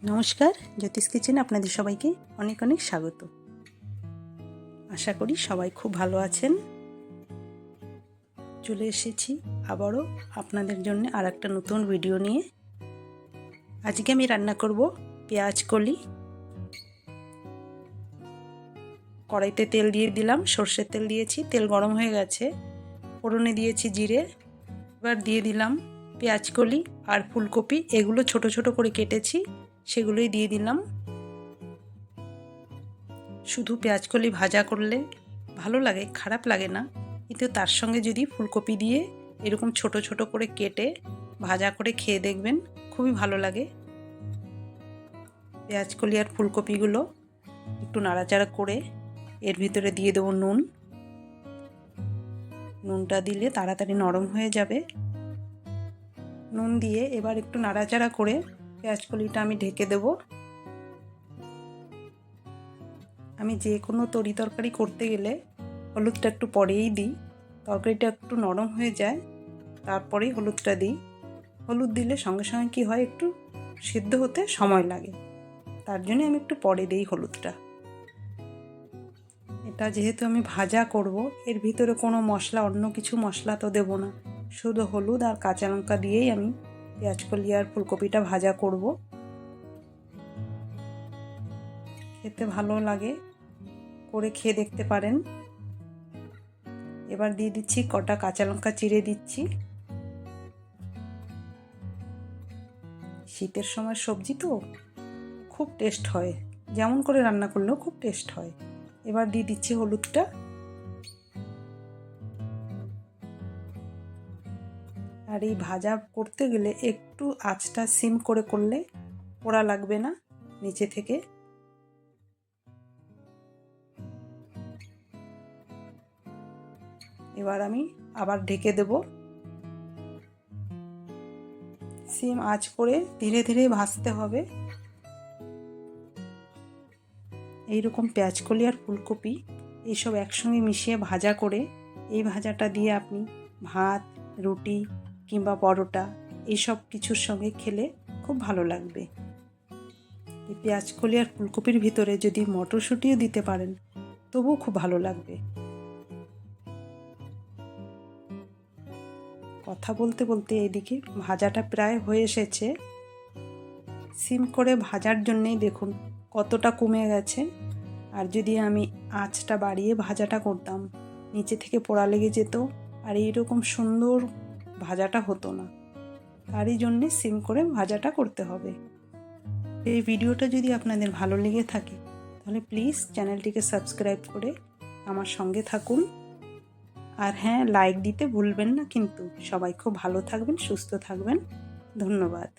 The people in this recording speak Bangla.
নমস্কার, জ্যোতিষ কিচেনে আপনাদের সবাইকে অনেক অনেক স্বাগত। আশা করি সবাই খুব ভালো আছেন। চলে এসেছি আবারও আপনাদের জন্য আর একটা নতুন ভিডিও নিয়ে। আজকে আমি রান্না করব পেঁয়াজ কলি। কড়াইতে তেল দিয়ে দিলাম, সর্ষের তেল দিয়েছি, তেল গরম হয়ে গেছে। ফোড়নে দিয়েছি জিরে, এবার দিয়ে দিলাম পেঁয়াজ কলি আর ফুলকপি, এগুলো ছোট ছোট করে কেটেছি, সেগুলোই দিয়ে দিলাম। শুধু পেঁয়াজ কলি ভাজা করলে ভালো লাগে, খারাপ লাগে না, কিন্তু তার সঙ্গে যদি ফুলকপি দিয়ে এরকম ছোট ছোট করে কেটে ভাজা করে খেয়ে দেখবেন, খুবই ভালো লাগে। পেঁয়াজ কলি আর ফুলকপিগুলো একটু নাড়াচাড়া করে এর ভিতরে দিয়ে দেবো নুন। নুনটা দিলে তাড়াতাড়ি নরম হয়ে যাবে। নুন দিয়ে এবার একটু নাড়াচাড়া করে পেঁয়াজ কলিটা আমি ঢেকে দেবো। আমি যে কোনো তরকারি করতে গেলে হলুদটা একটু পরেই দিই, তরকারিটা একটু নরম হয়ে যায় তারপরেই হলুদটা দিই। হলুদ দিলে সঙ্গে সঙ্গে কী হয়, একটু সিদ্ধ হতে সময় লাগে, তার জন্য আমি একটু পরে দিই হলুদটা। এটা যেহেতু আমি ভাজা করব, এর ভিতরে কোনো মশলা, অন্য কিছু মশলা তো দেব না, শুধু হলুদ আর কাঁচা লঙ্কা দিয়েই আমি পেঁয়াজ কলি আর ফুলকপিটা ভাজা করব। খেতে ভালো লাগে, করে খেয়ে দেখতে পারেন। এবার দিয়ে দিচ্ছি কটা কাঁচা লঙ্কা চিড়ে দিচ্ছি। শীতের সময় সবজি তো খুব টেস্ট হয়, যেমন করে রান্না করলেও খুব টেস্ট হয়। এবার দিয়ে দিচ্ছি হলুদটা। আর এই ভাজা করতে গেলে একটু আঁচটা সিম করে করলে পোড়া লাগবে না নিচে থেকে। এবার আমি আবার ঢেকে দেব। সিম আঁচ করে ধীরে ধীরে ভাজতে হবে। এইরকম পেঁয়াজ কলি আর ফুলকপি এইসব একসঙ্গে মিশিয়ে ভাজা করে, এই ভাজাটা দিয়ে আপনি ভাত, রুটি কিংবা পরোটা এইসব কিছুর সঙ্গে খেলে খুব ভালো লাগবে। এই পেঁয়াজ কলি আর ফুলকপির ভিতরে যদি মটরশুঁটিও দিতে পারেন তবুও খুব ভালো লাগবে। কথা বলতে বলতে এদিকে ভাজাটা প্রায় হয়ে এসেছে। সিম করে ভাজার জন্যেই দেখুন কতটা কমে গেছে। আর যদি আমি আঁচটা বাড়িয়ে ভাজাটা করতাম, নিচে থেকে পোড়া লেগে যেত আর এইরকম সুন্দর ভাজাটা হতো না। তারই জন্যে সিম করে ভাজাটা করতে হবে। এই ভিডিওটা যদি আপনাদের ভালো লেগে থাকে তাহলে প্লিজ চ্যানেলটিকে সাবস্ক্রাইব করে আমার সঙ্গে থাকুন। আর হ্যাঁ, লাইক দিতে ভুলবেন না কিন্তু। সবাই খুব ভালো থাকবেন, সুস্থ থাকবেন। ধন্যবাদ।